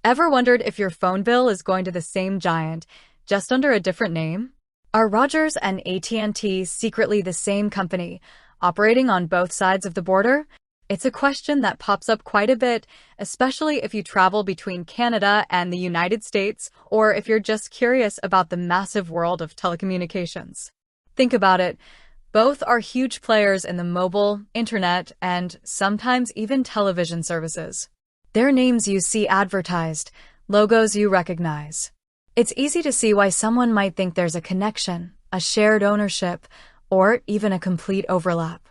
Ever wondered if your phone bill is going to the same giant, just under a different name? Are Rogers and AT&T secretly the same company, operating on both sides of the border? It's a question that pops up quite a bit, especially if you travel between Canada and the United States, or if you're just curious about the massive world of telecommunications. Think about it. Both are huge players in the mobile, internet, and sometimes even television services. Their names you see advertised, logos you recognize. It's easy to see why someone might think there's a connection, a shared ownership, or even a complete overlap.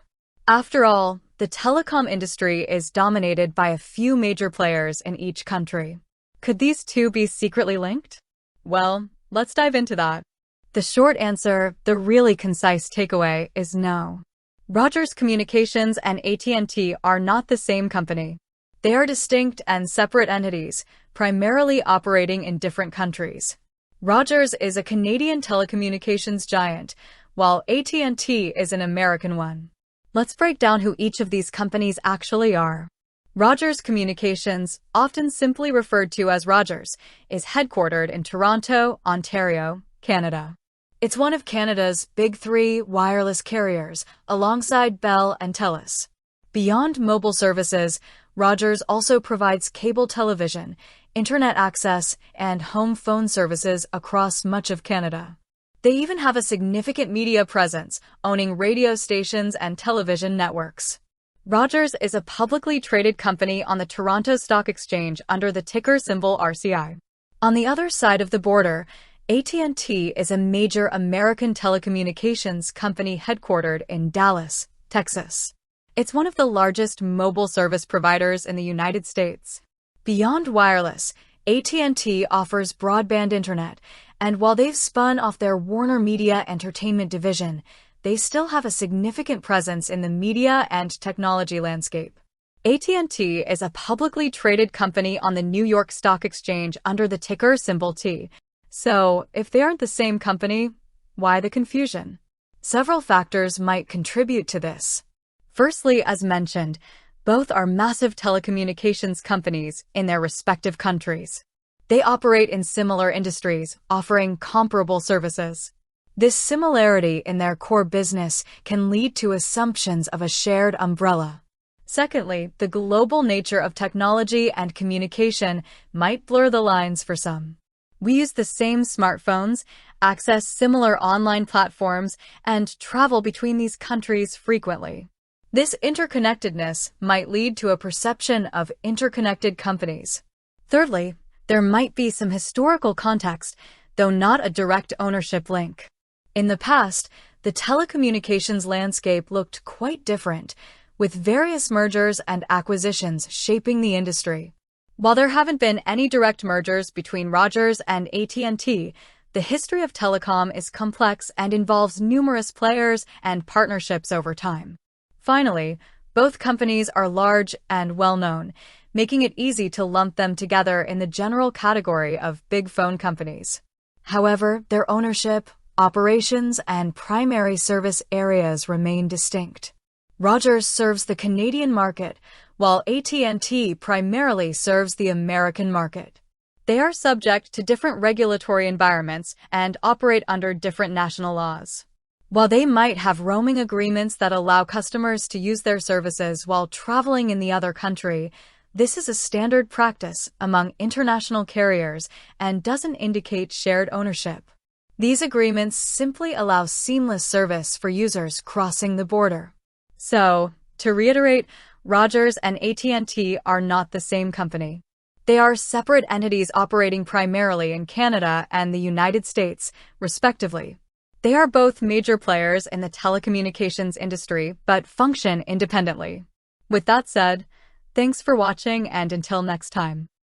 After all, the telecom industry is dominated by a few major players in each country. Could these two be secretly linked? Well, let's dive into that. The short answer, the really concise takeaway, is no. Rogers Communications and AT&T are not the same company. They are distinct and separate entities, primarily operating in different countries. Rogers is a Canadian telecommunications giant, while AT&T is an American one. Let's break down who each of these companies actually are. Rogers Communications, often simply referred to as Rogers, is headquartered in Toronto, Ontario, Canada. It's one of Canada's big three wireless carriers, alongside Bell and Telus. Beyond mobile services, Rogers also provides cable television, internet access, and home phone services across much of Canada. They even have a significant media presence, owning radio stations and television networks. Rogers is a publicly traded company on the Toronto Stock Exchange under the ticker symbol RCI. On the other side of the border, AT&T is a major American telecommunications company headquartered in Dallas, Texas. It's one of the largest mobile service providers in the United States. Beyond wireless, AT&T offers broadband internet, and while they've spun off their Warner Media Entertainment division, they still have a significant presence in the media and technology landscape. AT&T is a publicly traded company on the New York Stock Exchange under the ticker symbol T. So, if they aren't the same company, why the confusion? Several factors might contribute to this. Firstly, as mentioned, both are massive telecommunications companies in their respective countries. They operate in similar industries, offering comparable services. This similarity in their core business can lead to assumptions of a shared umbrella. Secondly, the global nature of technology and communication might blur the lines for some. We use the same smartphones, access similar online platforms, and travel between these countries frequently. This interconnectedness might lead to a perception of interconnected companies. Thirdly, there might be some historical context, though not a direct ownership link. In the past, the telecommunications landscape looked quite different, with various mergers and acquisitions shaping the industry. While there haven't been any direct mergers between Rogers and AT&T, the history of telecom is complex and involves numerous players and partnerships over time. Finally, both companies are large and well-known, making it easy to lump them together in the general category of big phone companies. However, their ownership, operations, and primary service areas remain distinct. Rogers serves the Canadian market, while AT&T primarily serves the American market. They are subject to different regulatory environments and operate under different national laws. While they might have roaming agreements that allow customers to use their services while traveling in the other country, this is a standard practice among international carriers and doesn't indicate shared ownership. These agreements simply allow seamless service for users crossing the border. So, to reiterate, Rogers and AT&T are not the same company. They are separate entities operating primarily in Canada and the United States, respectively. They are both major players in the telecommunications industry, but function independently. With that said, thanks for watching, and until next time.